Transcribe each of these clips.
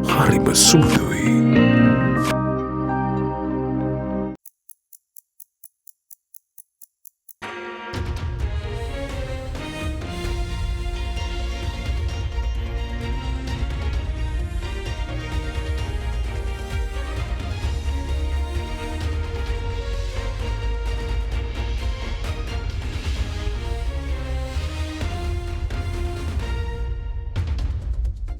හරිම සුමුදුයි.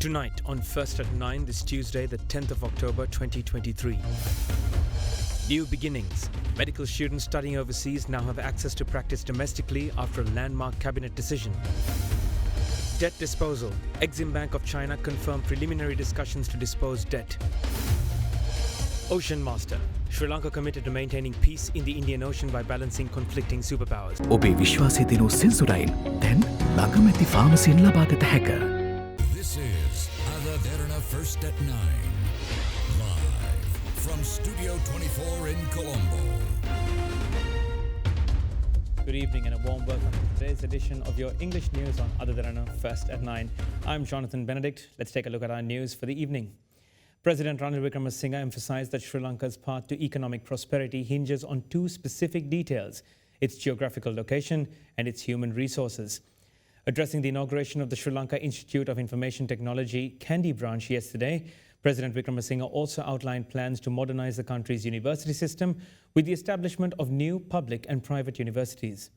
Tonight on First at 9 this Tuesday, the 10th of October 2023. New beginnings. Medical students studying overseas now have access to practice domestically after a landmark cabinet decision. Debt disposal. Exim Bank of China confirmed preliminary discussions to dispose debt. Ocean Master. Sri Lanka committed to maintaining peace in the Indian Ocean by balancing conflicting superpowers. ඔබේ විශ්වාසය දෙනු සෙන්සුරයින් දැන් ළඟමැති ෆාමසියෙන් ලබාගත හැක. This is AdaDerana First at 9. Live from Studio 24 in Colombo. Good evening and a warm welcome to today's edition of your English news on AdaDerana First at 9. I'm Jonathan Benedict. Let's take a look at our news for the evening. President Ranil Wickremesinghe emphasized that Sri Lanka's path to economic prosperity hinges on two specific details: its geographical location and its human resources. Addressing the inauguration of the Sri Lanka Institute of Information Technology Kandy branch yesterday, President Wickremesinghe also outlined plans to modernize the country's university system with the establishment of new public and private universities.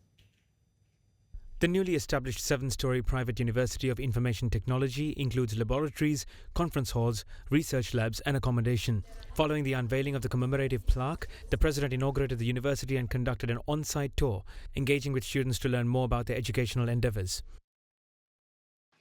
The newly established 7-story private University of Information Technology includes laboratories, conference halls, research labs and accommodation. Following the unveiling of the commemorative plaque, the President inaugurated the university and conducted an on-site tour, engaging with students to learn more about their educational endeavours.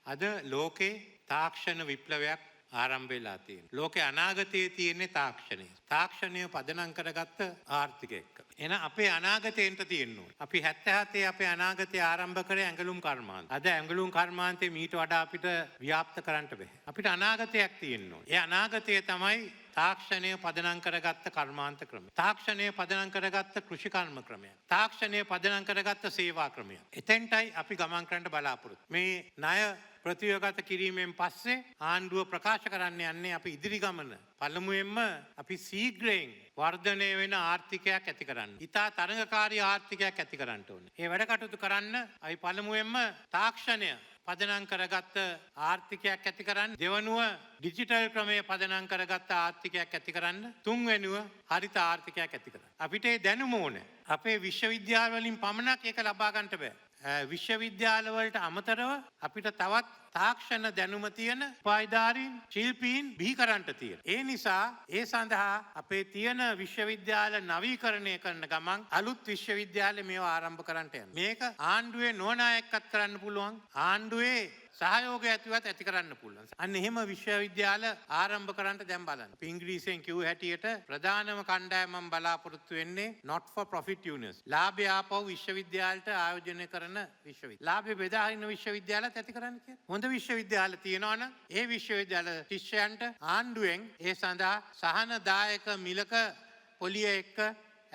අද ලෝකේ තාක්ෂණ විප්ලවයක් ආරම්භ වෙලා තියෙනවා. ලෝකේ අනාගතයේ තියෙන්නේ තාක්ෂණය. තාක්ෂණය පදනම් කරගත්ත ආර්ථිකය එක්ක. එන අපේ අනාගතයෙන්ට තියෙන්න ඕනේ. අපි 77 අපේ අනාගතය ආරම්භ කරේ ඇඟලුම් කර්මාන්ත. අද ඇඟලුම් කර්මාන්තේ මීට වඩා අපිට ව්‍යාප්ත කරන්න බෑ. අපිට අනාගතයක් තියෙන්න ඕනේ. ඒ අනාගතය තමයි තාක්ෂණය පදනම් කරගත්ත කර්මාන්ත ක්‍රමය. තාක්ෂණය පදනම් කරගත්ත කෘෂි කර්ම ක්‍රමය. තාක්ෂණය පදනම් කරගත්ත සේවා ක්‍රමය. එතෙන්ටයි අපි ගමන් කරන්න බලාපොරොත්තු. මේ ණය ප්‍රතිවගත කිරීමෙන් පස්සේ ආණ්ඩුව ප්‍රකාශ කරන්න යන්නේ අපි ඉදිරි ගමන. පළමුවෙන්ම අපි සීග්‍රයෙන් වර්ධනය වෙන ආර්ථිකයක් ඇති කරන්න. ඉතා තරඟකාරී ආර්ථිකයක් ඇති කරන්න ඕනේ. ඒ වැඩ කටයුතු කරන්න අපි පළමුවෙන්ම තාක්ෂණය පදනම් කරගත්ත ආර්ථිකයක් ඇති කරන්න. දෙවනුව ඩිජිටල් ක්‍රමය පදනම් කරගත්ත ආර්ථිකයක් ඇති කරන්න. තුන්වෙනුව හරිත ආර්ථිකයක් ඇති කරන්න. අපිට ඒ දැනුම ඕනේ. අපේ විශ්වවිද්‍යාල වලින් පමණක් ඒක ලබා ගන්නට බෑ. විශ්වවිද්‍යාලවලට අමතරව අපිට තවත් තාක්ෂණ දැනුම තියෙන උපාධිධාරීන් ශිල්පීන් බිහි කරන්නට තියෙන. ඒ නිසා ඒ සඳහා අපේ තියෙන විශ්වවිද්‍යාල නවීකරණය කරන ගමන් අලුත් විශ්වවිද්‍යාල මේවා ආරම්භ කරන්නට යනවා. මේක ආණ්ඩුවේ නොනායකත්වයක් කරන්න පුළුවන්. ආණ්ඩුවේ සහයෝගය ඇතිවත් ඇති කරන්න පුළුවන්. අන්න එහෙම විශ්වවිද්‍යාල ආරම්භ කරන්නට දැන් බලන්න. අපි ඉංග්‍රීසියෙන් කිව්ව හැටියට ප්‍රධානම කණ්ඩායම බලාපොරොත්තු වෙන්නේ not for profit university. ලාභය ආපහු විශ්වවිද්‍යාලට ආයෝජනය කරන විශ්වවිද්‍යාල. ලාභය බෙදා හරින විශ්වවිද්‍යාලත් ඇති කරන්න කියලා. හොඳ විශ්වවිද්‍යාල තියෙනවා නම් ඒ විශ්වවිද්‍යාල ශිෂ්‍යයන්ට ආණ්ඩුවෙන් ඒ සඳහා සහනදායක මිලක පොලිය එක්ක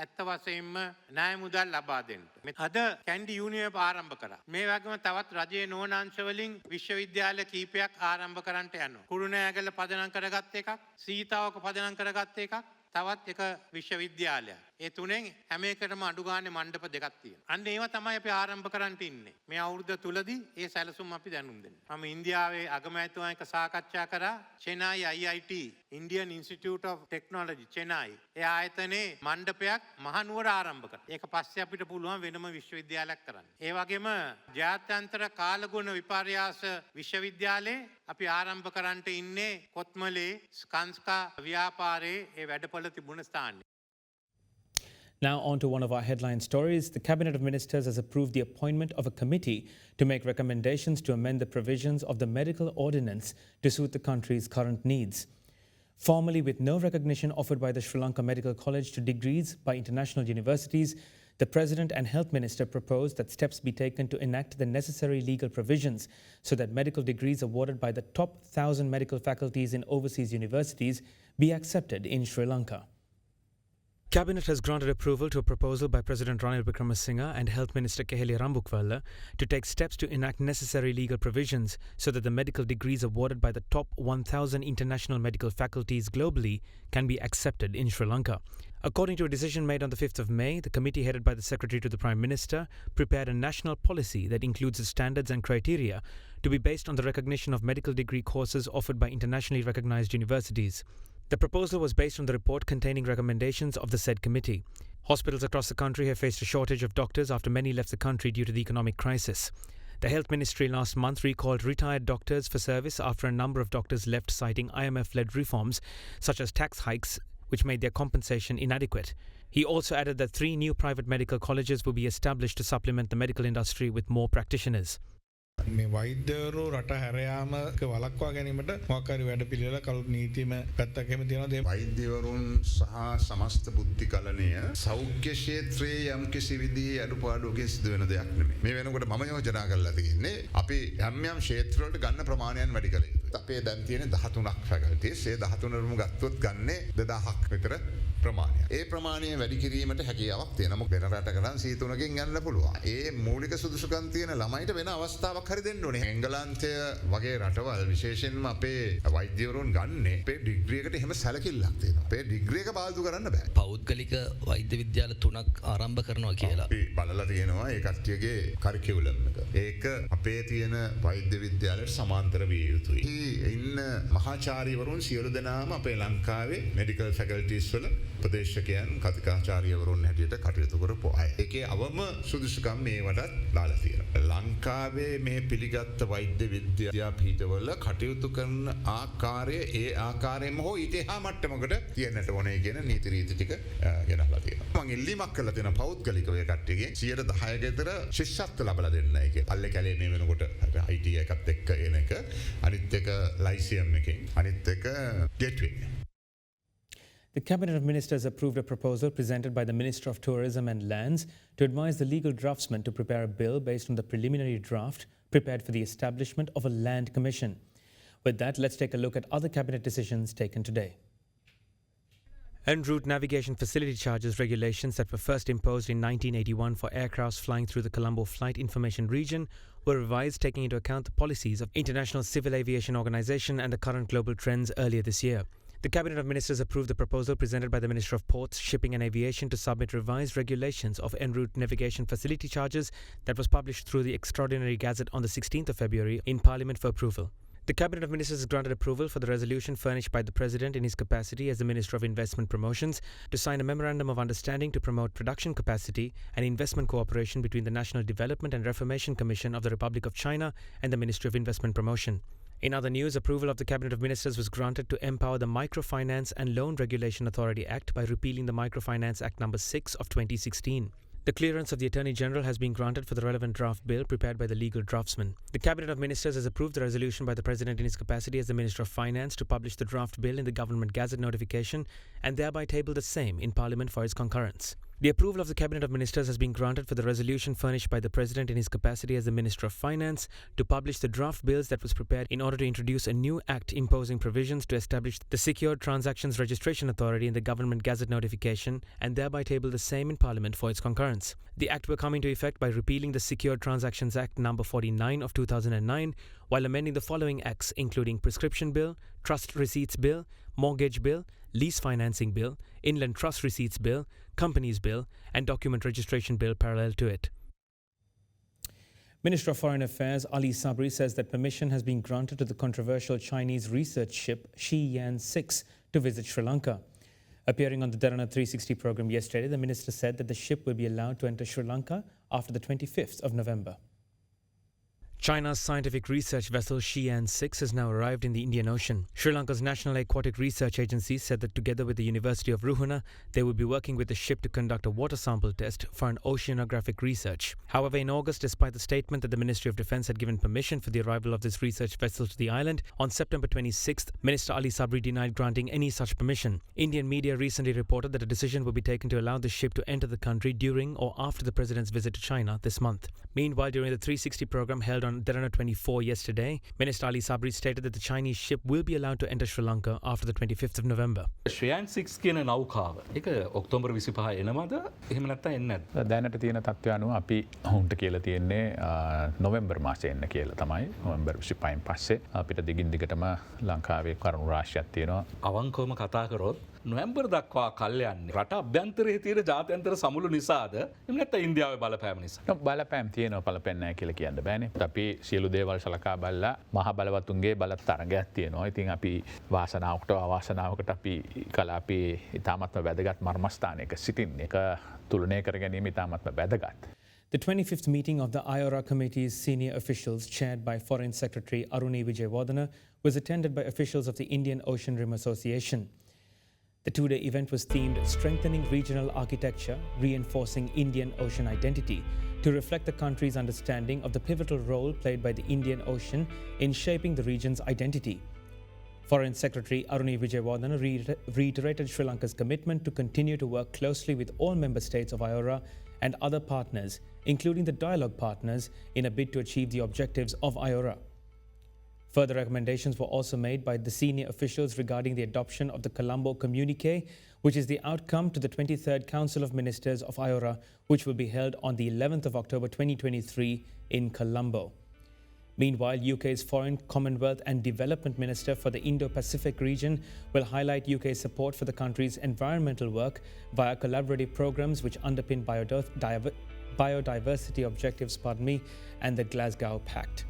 ඇත්ත වශයෙන්ම ණය මුදල් ලබා දෙන්න. අද කැන්ඩි යුනිවර්සිටි ආරම්භ කරා. මේ වගේම තවත් රජයේ නෝන අංශ වලින් විශ්වවිද්‍යාල කීපයක් ආරම්භ කරන්නට යනවා. කුරුණෑගල පදනම් කරගත් එකක්, සීතාවක පදනම් කරගත් එකක්, තවත් එක විශ්වවිද්‍යාලයක්. ඒ තුනෙන් හැම එකටම අඩු ගානේ මණ්ඩප දෙකක් තියෙනවා. අන්න ඒවා තමයි අපි ආරම්භ කරන්න ඉන්නේ. මේ අවුරුද්ද තුලදී ඒ සැලසුම් අපි දැනුම් දෙනවා. මම ඉන්දියාවේ අගමැතිතුමා එක්ක සාකච්ඡා කරා. චෙනයි IIT Indian Institute of Technology චෙනයි. ඒ ආයතනයේ මණ්ඩපයක් මහනුවර ආරම්භ කරා. ඒක පස්සේ අපිට පුළුවන් වෙනම විශ්වවිද්‍යාලයක් කරන්න. ඒ වගේම ජාත්‍යන්තර කාලගුණ විපර්යාස විශ්වවිද්‍යාලයේ අපි ආරම්භ කරන්නට ඉන්නේ කොත්මලේ ස්කන්ස්කා ව්‍යාපාරයේ ඒ වැඩපොළ තිබුණ ස්ථානයේ. Now on to one of our headline stories. The Cabinet of Ministers has approved the appointment of a committee to make recommendations to amend the provisions of the medical ordinance to suit the country's current needs. Formally, with no recognition offered by the Sri Lanka Medical College to degrees by international universities, the President and Health Minister proposed that steps be taken to enact the necessary legal provisions so that medical degrees awarded by the top 1,000 medical faculties in overseas universities be accepted in Sri Lanka. Cabinet has granted approval to a proposal by President Ranil Wickremesinghe and Health Minister Keheli Rambukwalla to take steps to enact necessary legal provisions so that the medical degrees awarded by the top 1,000 international medical faculties globally can be accepted in Sri Lanka. According to a decision made on the 5th of May, the committee headed by the Secretary to the Prime Minister prepared a national policy that includes the standards and criteria to be based on the recognition of medical degree courses offered by internationally recognized universities. The proposal was based on the report containing recommendations of the said committee. Hospitals across the country have faced a shortage of doctors after many left the country due to the economic crisis. The Health Ministry last month recalled retired doctors for service after a number of doctors left, citing IMF-led reforms such as tax hikes, which made their compensation inadequate. He also added that 3 new private medical colleges will be established to supplement the medical industry with more practitioners. මේ වෛද්‍යවරු රට හැරයාමක වළක්වා ගැනීමට මොකක් හරි වැඩපිළිවෙල කවුරු නීතියම පැත්තක් එහෙම තියෙනවද? වෛද්‍යවරුන් සහ සමස්ත බුද්ධිකලනය සෞඛ්‍ය ක්ෂේත්‍රයේ යම් කිසි විදිහේ අඩුපාඩුවකින් සිදු වෙන දෙයක් නෙමෙයි. මේ වෙනකොට මම යෝජනා කරලා තියෙන්නේ අපි යම් ක්ෂේත්‍රවලට ගන්න ප්‍රමාණයන් වැඩි කළ යුතුයි. අපේ දැන් තියෙන 13ක් ෆැකල්ටිස් ඒ 13ම ගත්තොත් ගන්නේ 2000ක් විතර ප්‍රමාණයක්. ඒ ප්‍රමාණය වැඩි කිරීමට හැකියාවක් තියෙනවා. මොකද වෙන රටක නම් C3කින් යන්න පුළුවන්. ඒ මූලික සුදුසුකම් තියෙන ළමයිට වෙන අවස්ථාවක් හරි දෙන්න ඕනේ. එංගලන්තය වගේ රටවල් විශේෂයෙන්ම අපේ වෛද්‍යවරුන් ගන්නේ අපේ ඩිග්‍රී එකට එහෙම සැලකිල්ලක් තියෙනවා. අපේ ඩිග්‍රී එක පාවිච්චි කරන්න බෑ. පෞද්ගලික වෛද්‍ය විද්‍යාල 3ක් ආරම්භ කරනවා කියලා. අපි බලලා තියෙනවා ඒ කට්ටියගේ කරිකියුලම් එක. ඒක අපේ තියෙන වෛද්‍ය විද්‍යාලයට සමාන්තර විය යුතුයි. ඉන්න මහාචාර්යවරුන් සියලු දෙනාම අපේ ලංකාවේ මෙඩිකල් ෆැකල්ටිස් වල උපදේශකයන් කතිකාචාර්යවරුන් හැටියට කටයුතු කරපු අය. ඒකේ අවම සුදුසුකම් මේවටත් දාලා තියෙනවා. ලංකාවේ මේ පිළිගත් වෛද්‍ය විද්‍යා පීඨවල කටයුතු කරන ආකාරය ඒ ආකාරයෙන්ම හෝ ඊට එහා මට්ටමකට තියෙන්නට ඕනේ කියන නීති රීති ටික ගෙනල්ලා තියෙනවා. මම ඉල්ලීමක් කළා තියෙනවා පෞද්ගලිකව ඒ කට්ටියගේ 10% විතර ශිෂ්‍යත්ව ලබා දෙන්නයි කියලා. අල්ලේ කැලේ මේ වෙනකොට IT එකත් එක්ක එන එක අනිත් එක ලයිසියම් එකෙන් අනිත් එක gateway. The Cabinet of Ministers approved a proposal presented by the Minister of Tourism and Lands to advise the legal draftsman to prepare a bill based on the preliminary draft prepared for the establishment of a land commission. With that, let's take a look at other Cabinet decisions taken today. En route navigation facility charges regulations that were first imposed in 1981 for aircrafts flying through the Colombo Flight Information Region were revised, taking into account the policies of International Civil Aviation Organization and the current global trends earlier this year. The Cabinet of Ministers approved the proposal presented by the Minister of Ports, Shipping and Aviation to submit revised regulations of en route navigation facility charges that was published through the Extraordinary Gazette on the 16th of February in Parliament for approval. The Cabinet of Ministers has granted approval for the resolution furnished by the President in his capacity as the Minister of Investment Promotions to sign a memorandum of understanding to promote production capacity and investment cooperation between the National Development and Reformation Commission of the Republic of China and the Ministry of Investment Promotion. In other news, approval of the Cabinet of Ministers was granted to empower the Microfinance and Loan Regulation Authority Act by repealing the Microfinance Act No. 6 of 2016. The clearance of the Attorney General has been granted for the relevant draft bill prepared by the legal draftsman. The Cabinet of Ministers has approved the resolution by the President in his capacity as the Minister of Finance to publish the draft bill in the Government Gazette notification and thereby table the same in Parliament for its concurrence. The approval of the Cabinet of Ministers has been granted for the resolution furnished by the President in his capacity as the Minister of Finance to publish the draft bills that was prepared in order to introduce a new act imposing provisions to establish the Secured Transactions Registration Authority in the Government Gazette notification and thereby table the same in Parliament for its concurrence. The act will come into effect by repealing the Secured Transactions Act No. 49 of 2009 while amending the following acts including Prescription Bill, Trust Receipts Bill, Mortgage Bill, Lease Financing Bill, Inland Trust Receipts Bill, Companies Bill and Document Registration Bill parallel to it. Minister of Foreign Affairs Ali Sabri says that permission has been granted to the controversial Chinese research ship Shiyan 6 to visit Sri Lanka. Appearing on the Derana 360 program yesterday, the minister said that the ship will be allowed to enter Sri Lanka after the 25th of November. China's scientific research vessel Shiyan 6 has now arrived in the Indian Ocean. Sri Lanka's National Aquatic Research Agency said that together with the University of Ruhuna, they will be working with the ship to conduct a water sample test for an oceanographic research. However, in August, despite the statement that the Ministry of Defence had given permission for the arrival of this research vessel to the island, on September 26th, Minister Ali Sabri denied granting any such permission. Indian media recently reported that a decision will be taken to allow the ship to enter the country during or after the President's visit to China this month. Meanwhile, during the 360 program held on Derana 24 yesterday. Minister Ali Sabri stated that the Chinese ship will be allowed to enter Sri Lanka after the 25th of November. ශ්‍රයන් 6 කියන නෞකාව එක October 25 එනවද එහෙම නැත්නම් එන්නේ නැද්ද? දැනට තියෙන තත්ත්වය අනුව අපි ඔවුන්ට කියලා තියෙන්නේ නොවැම්බර් මාසයේ එන්න කියලා තමයි. නොවැම්බර් 25න් පස්සේ අපිට දිගින් දිගටම ලංකාවේ කරුණු රාශියක් තියෙනවා. අවංකවම කතා කරොත් නොවැම්බර් දක්වා කල් යන්නේ රට අභ්‍යන්තරයේ තියෙන ජාත්‍යන්තර සමුළු නිසාද එහෙම නැත්නම් ඉන්දියාවේ බලපෑම නිසා? බලපෑම් තියෙනවා බලපෑම් නැහැ කියලා කියන්න බෑනේ. අපි සියලු දේවල් සලකා බලලා මහ බලවතුන්ගේ බලත් තරගයක් තියෙනවා. ඉතින් අපි වාසනාවකට අවාසනාවකට අපි කලාපේ ඉතාමත්ම වැදගත් මර්මස්ථානයක සිටින්නේ. ඒක තුලනය කර ගැනීම ඉතාමත්ම වැදගත්. The 25th meeting of the IORA committee's senior officials, chaired by Foreign Secretary Aruni Vijayawardena, was attended by officials of the Indian Ocean Rim Association. The two-day event was themed Strengthening Regional Architecture, Reinforcing Indian Ocean Identity, to reflect the country's understanding of the pivotal role played by the Indian Ocean in shaping the region's identity. Foreign Secretary Aruni Vijayawardena reiterated Sri Lanka's commitment to continue to work closely with all member states of IORA and other partners, including the dialogue partners, in a bid to achieve the objectives of IORA. Further recommendations were also made by the senior officials regarding the adoption of the Colombo Communique, which is the outcome to the 23rd Council of Ministers of IORA, which will be held on the 11th of October 2023 in Colombo. Meanwhile, UK's Foreign, Commonwealth and Development Minister for the Indo-Pacific region will highlight UK's support for the country's environmental work via collaborative programs which underpin biodiversity objectives and the Glasgow Pact.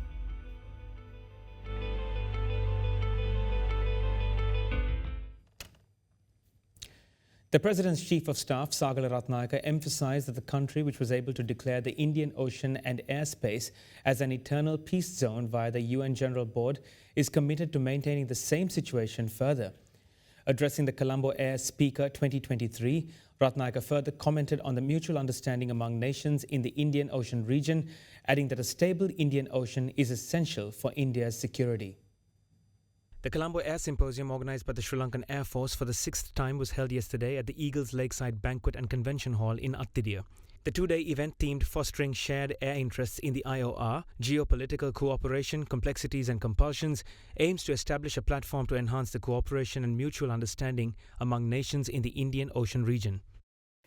The President's Chief of Staff, Sagala Ratnayaka, emphasised that the country, which was able to declare the Indian Ocean and airspace as an eternal peace zone via the UN General Board, is committed to maintaining the same situation further. Addressing the Colombo Air Speaker 2023, Ratnayaka further commented on the mutual understanding among nations in the Indian Ocean region, adding that a stable Indian Ocean is essential for India's security. The Colombo Air Symposium, organised by the Sri Lankan Air Force for the 6th time, was held yesterday at the Eagles Lakeside Banquet and Convention Hall in Attidia. The two-day event themed Fostering Shared Air Interests in the IOR, Geopolitical Cooperation, Complexities and Compulsions, aims to establish a platform to enhance the cooperation and mutual understanding among nations in the Indian Ocean region.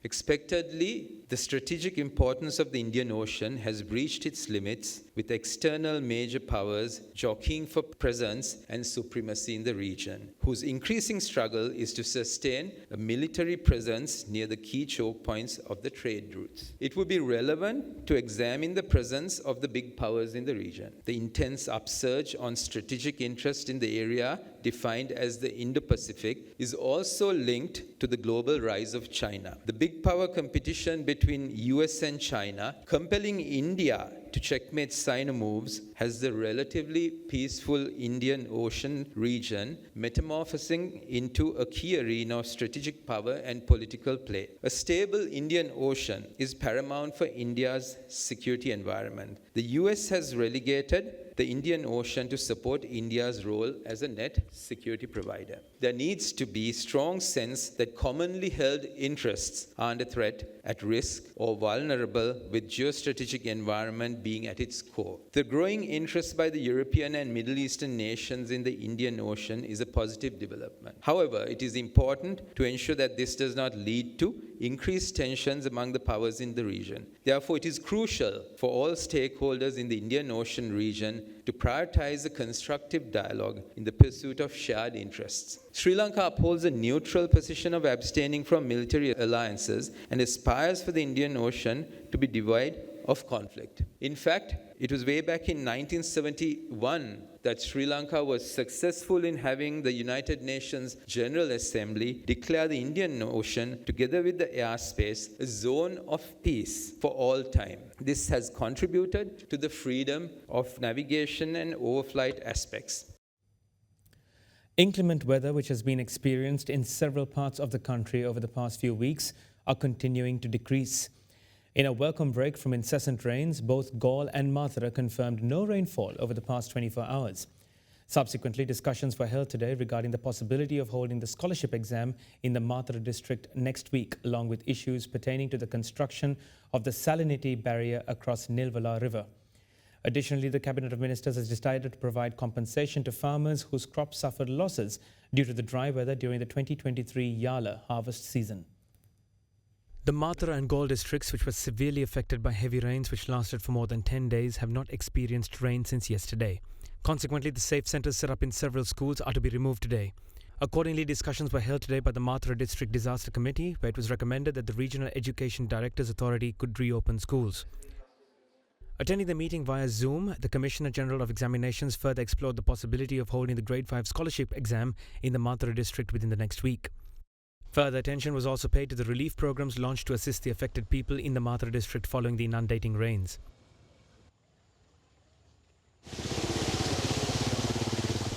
Expectedly, the strategic importance of the Indian Ocean has breached its limits, with external major powers jockeying for presence and supremacy in the region, whose increasing struggle is to sustain a military presence near the key choke points of the trade routes. It would be relevant to examine the presence of the big powers in the region. The intense upsurge on strategic interest in the area, defined as the Indo-Pacific, is also linked to the global rise of China. The big power competition between US and China, compelling India to checkmate Sino moves, has the relatively peaceful Indian Ocean region metamorphosing into a key arena of strategic power and political play. A stable Indian Ocean is paramount for India's security environment. The US has relegated the Indian Ocean to support India's role as a net security provider. There needs to be strong sense that commonly held interests are under threat, at risk, or vulnerable, with geostrategic environment being at its core. The growing interest by the European and Middle Eastern nations in the Indian Ocean is a positive development. However, it is important to ensure that this does not lead to increased tensions among the powers in the region. Therefore, it is crucial for all stakeholders in the Indian Ocean region to prioritize a constructive dialogue in the pursuit of shared interests. Sri Lanka upholds a neutral position of abstaining from military alliances and aspires for the Indian Ocean to be devoid of conflict. In fact, it was way back in 1971 that Sri Lanka was successful in having the United Nations General Assembly declare the Indian Ocean, together with the airspace, a zone of peace for all time. This has contributed to the freedom of navigation and overflight aspects. Inclement weather, which has been experienced in several parts of the country over the past few weeks, are continuing to decrease. In a welcome break from incessant rains, both Galle and Mathura confirmed no rainfall over the past 24 hours. Subsequently, discussions were held today regarding the possibility of holding the scholarship exam in the Mathura district next week, along with issues pertaining to the construction of the salinity barrier across Nilvala River. Additionally, the Cabinet of Ministers has decided to provide compensation to farmers whose crops suffered losses due to the dry weather during the 2023 Yala harvest season. The Mathura and Galle districts, which were severely affected by heavy rains which lasted for more than 10 days, have not experienced rain since yesterday. Consequently, the safe centres set up in several schools are to be removed today. Accordingly, discussions were held today by the Mathura District Disaster Committee, where it was recommended that the Regional Education Directors Authority could reopen schools. Attending the meeting via Zoom, the Commissioner General of Examinations further explored the possibility of holding the Grade 5 scholarship exam in the Mathura district within the next week. Further attention was also paid to the relief programs launched to assist the affected people in the Mathura district following the inundating rains.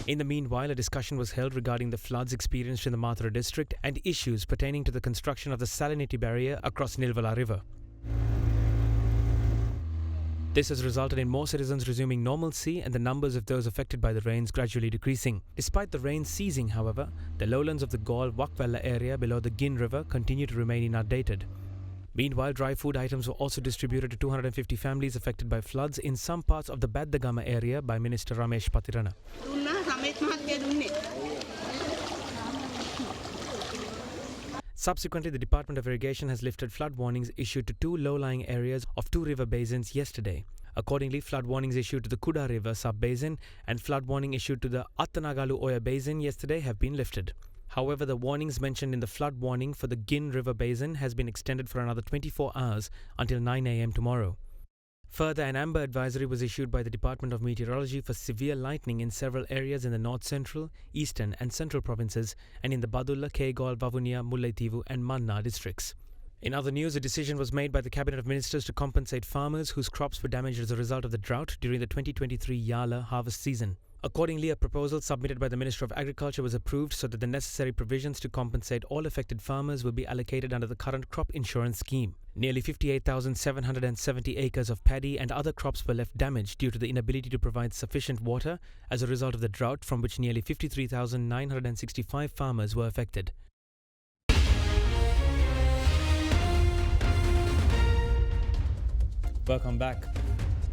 In the meanwhile, a discussion was held regarding the floods experienced in the Mathura district and issues pertaining to the construction of the salinity barrier across Nilvala River. This has resulted in more citizens resuming normalcy and the numbers of those affected by the rains gradually decreasing. Despite the rain ceasing, however, the lowlands of the Galle-Wakwella area below the Gin River continue to remain inundated. Meanwhile, dry food items were also distributed to 250 families affected by floods in some parts of the Baddagama area by Minister Ramesh Patirana. Subsequently, the Department of Irrigation has lifted flood warnings issued to 2 low-lying areas of 2 river basins yesterday. Accordingly, flood warnings issued to the Kuda River sub-basin and flood warning issued to the Attanagalu Oya Basin yesterday have been lifted. However, the warnings mentioned in the flood warning for the Gin River Basin has been extended for another 24 hours until 9 a.m. tomorrow. Further, an amber advisory was issued by the Department of Meteorology for severe lightning in several areas in the north central, eastern and central provinces and in the Badulla, Kegalle, Vavuniya, Mullaitivu and Manna districts. In other news, a decision was made by the Cabinet of Ministers to compensate farmers whose crops were damaged as a result of the drought during the 2023 Yala harvest season. Accordingly, a proposal submitted by the Minister of Agriculture was approved so that the necessary provisions to compensate all affected farmers will be allocated under the current crop insurance scheme. Nearly 58,770 acres of paddy and other crops were left damaged due to the inability to provide sufficient water as a result of the drought, from which nearly 53,965 farmers were affected. Welcome back.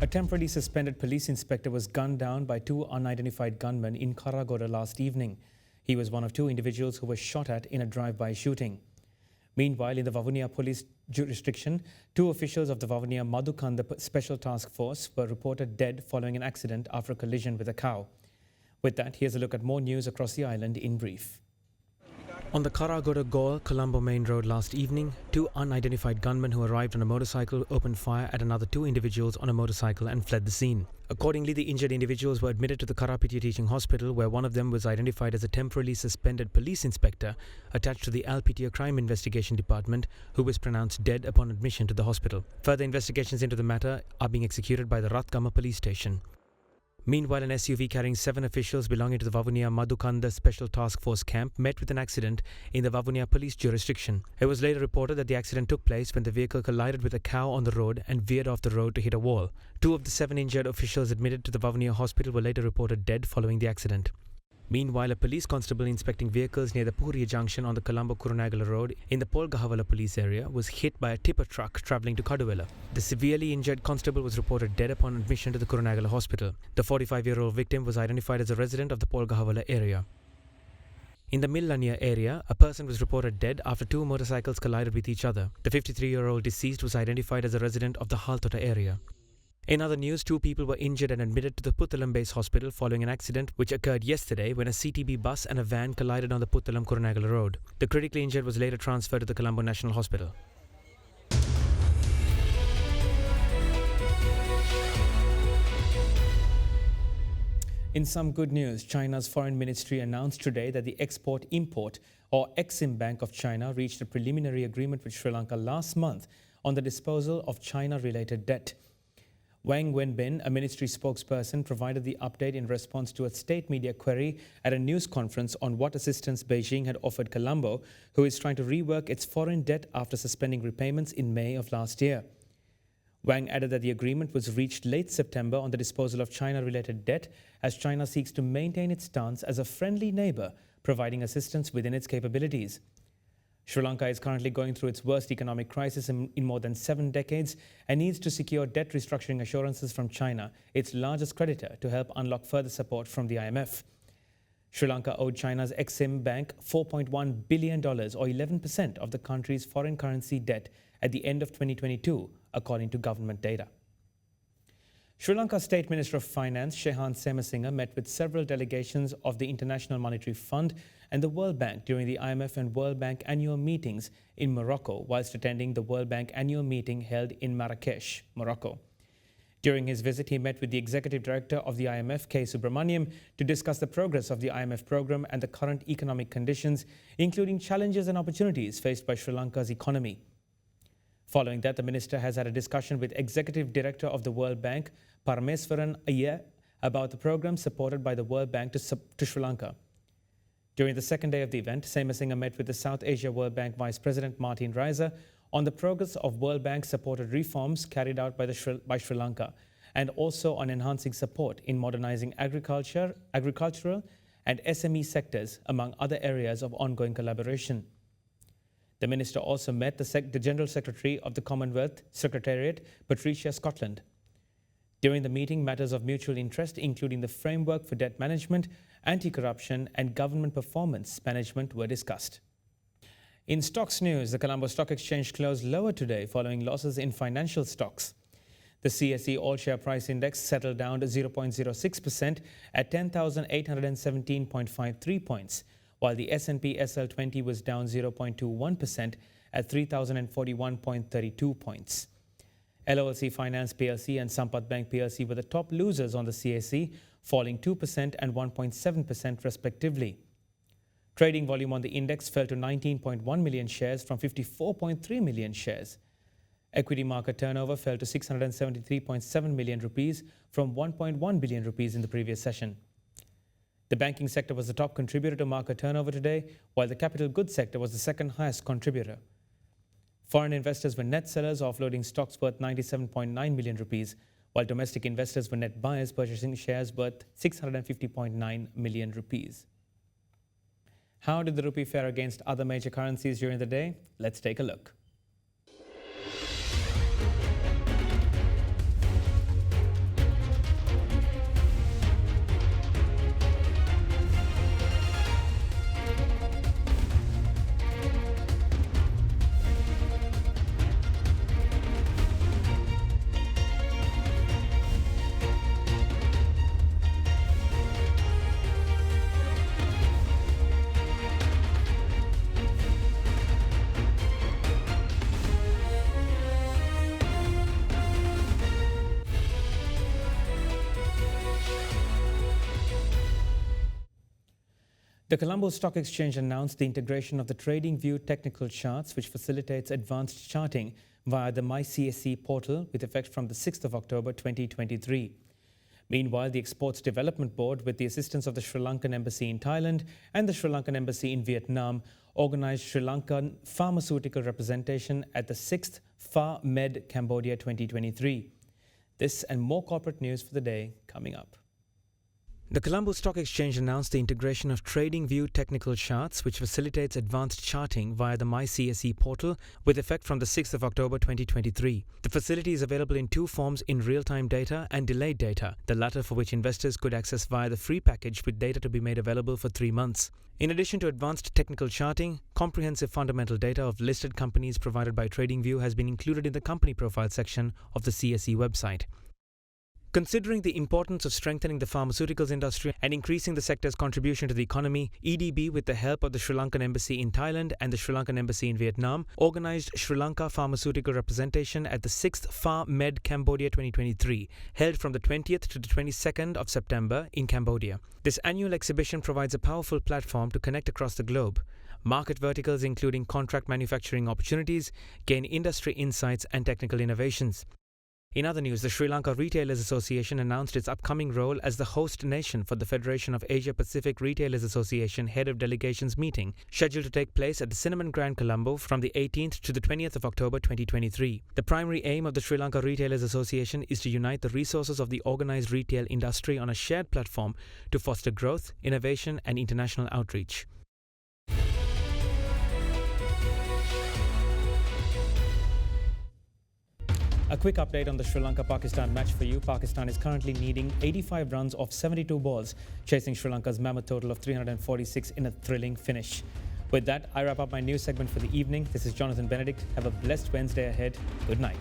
A temporarily suspended police inspector was gunned down by 2 unidentified gunmen in Karagoda last evening. He was one of 2 individuals who were shot at in a drive-by shooting. Meanwhile, in the Vavuniya police jurisdiction, 2 officials of the Vavuniya Madukanda Special Task Force were reported dead following an accident after a collision with a cow. With that, here's a look at more news across the island in brief. On the Karagoda-Galle Colombo Main Road last evening, 2 unidentified gunmen who arrived on a motorcycle opened fire at another 2 individuals on a motorcycle and fled the scene. Accordingly, the injured individuals were admitted to the Karapitiya Teaching Hospital, where one of them was identified as a temporarily suspended police inspector attached to the Alpitiya Crime Investigation Department, who was pronounced dead upon admission to the hospital. Further investigations into the matter are being executed by the Rathgama police station. Meanwhile, an SUV carrying 7 officials belonging to the Vavuniya Madukanda Special Task Force camp met with an accident in the Vavuniya police jurisdiction. It was later reported that the accident took place when the vehicle collided with a cow on the road and veered off the road to hit a wall. 2 of the 7 injured officials admitted to the Vavuniya hospital were later reported dead following the accident. Meanwhile, a police constable inspecting vehicles near the Puriya junction on the Colombo-Kurunagala road in the Polgahavala police area was hit by a tipper truck travelling to Kaduvela. The severely injured constable was reported dead upon admission to the Kurunagala hospital. The 45-year-old victim was identified as a resident of the Polgahavala area. In the Millania area, a person was reported dead after 2 motorcycles collided with each other. The 53-year-old deceased was identified as a resident of the Haltota area. In other news, 2 people were injured and admitted to the Puttalam Base Hospital following an accident which occurred yesterday when a CTB bus and a van collided on the Puttalam-Kurunagala road. The critically injured was later transferred to the Colombo National Hospital. In some good news, China's Foreign Ministry announced today that the Export-Import or Exim Bank of China reached a preliminary agreement with Sri Lanka last month on the disposal of China-related debt. Wang Wenbin, a ministry spokesperson, provided the update in response to a state media query at a news conference on what assistance Beijing had offered Colombo, who is trying to rework its foreign debt after suspending repayments in May of last year. Wang added that the agreement was reached late September on the disposal of China-related debt as China seeks to maintain its stance as a friendly neighbor, providing assistance within its capabilities. Sri Lanka is currently going through its worst economic crisis in more than 7 decades and needs to secure debt restructuring assurances from China, its largest creditor, to help unlock further support from the IMF. Sri Lanka owed China's Exim Bank $4.1 billion, or 11% of the country's foreign currency debt at the end of 2022, according to government data. Sri Lanka's State Minister of Finance, Shehan Semasinga, met with several delegations of the International Monetary Fund and the World Bank during the IMF and World Bank annual meetings in Morocco, whilst attending the World Bank annual meeting held in Marrakesh, Morocco. During his visit, he met with the Executive Director of the IMF, K. Subramaniam, to discuss the progress of the IMF program and the current economic conditions, including challenges and opportunities faced by Sri Lanka's economy. Following that, the minister has had a discussion with Executive Director of the World Bank, Parameswaran Iyer, about the program supported by the World Bank to Sri Lanka. During the second day of the event, Semasinga met with the South Asia World Bank Vice President Martin Reiser on the progress of World Bank-supported reforms carried out by Sri Lanka, and also on enhancing support in modernizing agricultural and SME sectors, among other areas of ongoing collaboration. The minister also met the General Secretary of the Commonwealth Secretariat, Patricia Scotland. During the meeting, matters of mutual interest, including the framework for debt management, anti-corruption and government performance management, were discussed. In stocks news, the Colombo Stock Exchange closed lower today following losses in financial stocks. The CSE All-Share Price Index settled down to 0.06% at 10,817.53 points, while the S&P SL20 was down 0.21% at 3,041.32 points. LOLC Finance PLC and Sampath Bank PLC were the top losers on the CSE, falling 2% and 1.7% respectively. Trading volume on the index fell to 19.1 million shares from 54.3 million shares. Equity market turnover fell to 673.7 million rupees from 1.1 billion rupees in the previous session. The banking sector was the top contributor to market turnover today, while the capital goods sector was the second highest contributor. Foreign investors were net sellers, offloading stocks worth 97.9 million rupees, while domestic investors were net buyers, purchasing shares worth 650.9 million rupees. How did the rupee fare against other major currencies during the day? Let's take a look. The Colombo Stock Exchange announced the integration of the TradingView technical charts, which facilitates advanced charting via the MyCSE portal with effect from the 6th of October 2023. Meanwhile, the Exports Development Board, with the assistance of the Sri Lankan Embassy in Thailand and the Sri Lankan Embassy in Vietnam, organized Sri Lankan pharmaceutical representation at the 6th Pha Med Cambodia 2023. This and more corporate news for the day coming up. The Colombo Stock Exchange announced the integration of TradingView technical charts, which facilitates advanced charting via the MyCSE portal with effect from the 6th of October 2023. The facility is available in two forms: in real-time data and delayed data, the latter for which investors could access via the free package with data to be made available for 3 months. In addition to advanced technical charting, comprehensive fundamental data of listed companies provided by TradingView has been included in the company profile section of the CSE website. Considering the importance of strengthening the pharmaceuticals industry and increasing the sector's contribution to the economy, EDB, with the help of the Sri Lankan Embassy in Thailand and the Sri Lankan Embassy in Vietnam, organized Sri Lanka Pharmaceutical Representation at the 6th Pha Med Cambodia 2023, held from the 20th to the 22nd of September in Cambodia. This annual exhibition provides a powerful platform to connect across the globe. Market verticals including contract manufacturing opportunities, gain industry insights and technical innovations. In other news, the Sri Lanka Retailers Association announced its upcoming role as the host nation for the Federation of Asia-Pacific Retailers Association Head of Delegations meeting, scheduled to take place at the Cinnamon Grand Colombo from the 18th to the 20th of October 2023. The primary aim of the Sri Lanka Retailers Association is to unite the resources of the organized retail industry on a shared platform to foster growth, innovation and international outreach. A quick update on the Sri Lanka-Pakistan match for you. Pakistan is currently needing 85 runs off 72 balls, chasing Sri Lanka's mammoth total of 346 in a thrilling finish. With that, I wrap up my news segment for the evening. This is Jonathan Benedict. Have a blessed Wednesday ahead. Good night.